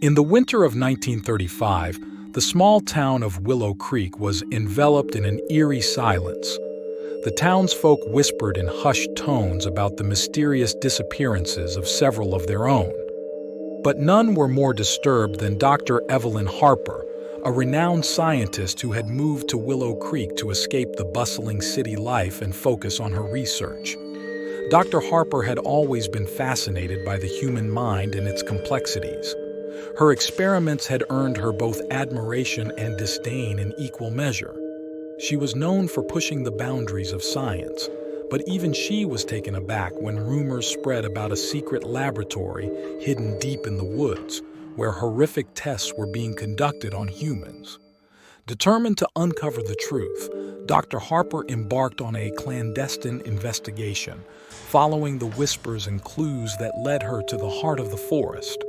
In the winter of 1935, the small town of Willow Creek was enveloped in an eerie silence. The townsfolk whispered in hushed tones about the mysterious disappearances of several of their own. But none were more disturbed than Dr. Evelyn Harper, a renowned scientist who had moved to Willow Creek to escape the bustling city life and focus on her research. Dr. Harper had always been fascinated by the human mind and its complexities. Her experiments had earned her both admiration and disdain in equal measure. She was known for pushing the boundaries of science, but even she was taken aback when rumors spread about a secret laboratory hidden deep in the woods, where horrific tests were being conducted on humans. Determined to uncover the truth, Dr. Harper embarked on a clandestine investigation, following the whispers and clues that led her to the heart of the forest.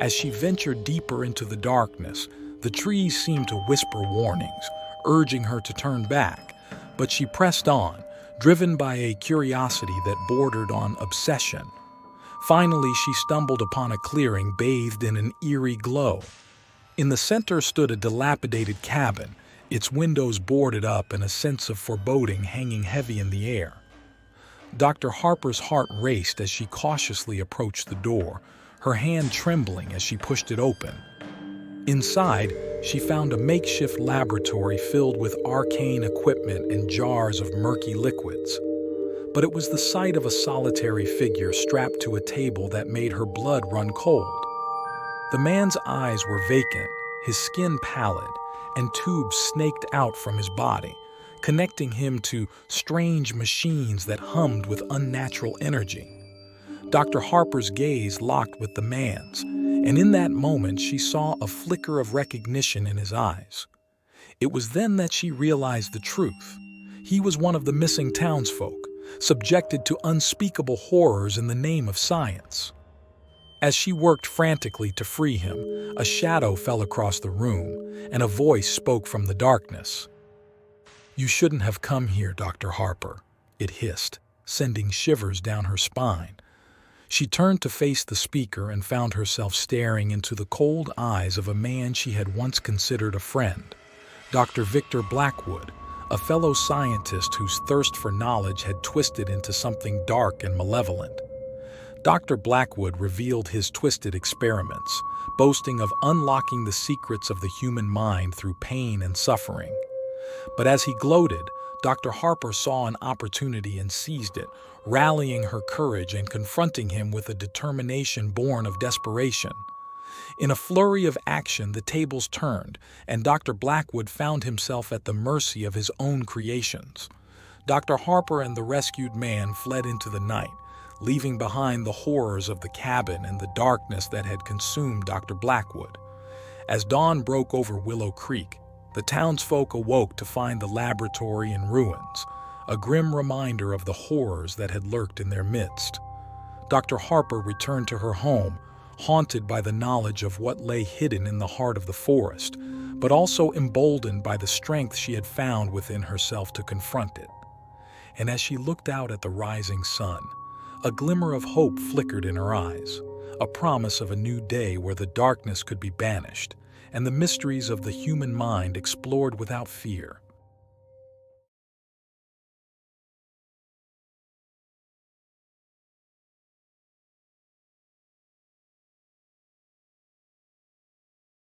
As she ventured deeper into the darkness, the trees seemed to whisper warnings, urging her to turn back, but she pressed on, driven by a curiosity that bordered on obsession. Finally, she stumbled upon a clearing bathed in an eerie glow. In the center stood a dilapidated cabin, its windows boarded up and a sense of foreboding hanging heavy in the air. Dr. Harper's heart raced as she cautiously approached the door, her hand trembling as she pushed it open. Inside, she found a makeshift laboratory filled with arcane equipment and jars of murky liquids. But it was the sight of a solitary figure strapped to a table that made her blood run cold. The man's eyes were vacant, his skin pallid, and tubes snaked out from his body, connecting him to strange machines that hummed with unnatural energy. Dr. Harper's gaze locked with the man's, and in that moment she saw a flicker of recognition in his eyes. It was then that she realized the truth. He was one of the missing townsfolk, subjected to unspeakable horrors in the name of science. As she worked frantically to free him, a shadow fell across the room, and a voice spoke from the darkness. "You shouldn't have come here, Dr. Harper," it hissed, sending shivers down her spine. She turned to face the speaker and found herself staring into the cold eyes of a man she had once considered a friend, Dr. Victor Blackwood, a fellow scientist whose thirst for knowledge had twisted into something dark and malevolent. Dr. Blackwood revealed his twisted experiments, boasting of unlocking the secrets of the human mind through pain and suffering. But as he gloated, Dr. Harper saw an opportunity and seized it, rallying her courage and confronting him with a determination born of desperation. In a flurry of action, the tables turned, and Dr. Blackwood found himself at the mercy of his own creations. Dr. Harper and the rescued man fled into the night, leaving behind the horrors of the cabin and the darkness that had consumed Dr. Blackwood. As dawn broke over Willow Creek, the townsfolk awoke to find the laboratory in ruins, a grim reminder of the horrors that had lurked in their midst. Dr. Harper returned to her home, haunted by the knowledge of what lay hidden in the heart of the forest, but also emboldened by the strength she had found within herself to confront it. And as she looked out at the rising sun, a glimmer of hope flickered in her eyes, a promise of a new day where the darkness could be banished and the mysteries of the human mind explored without fear.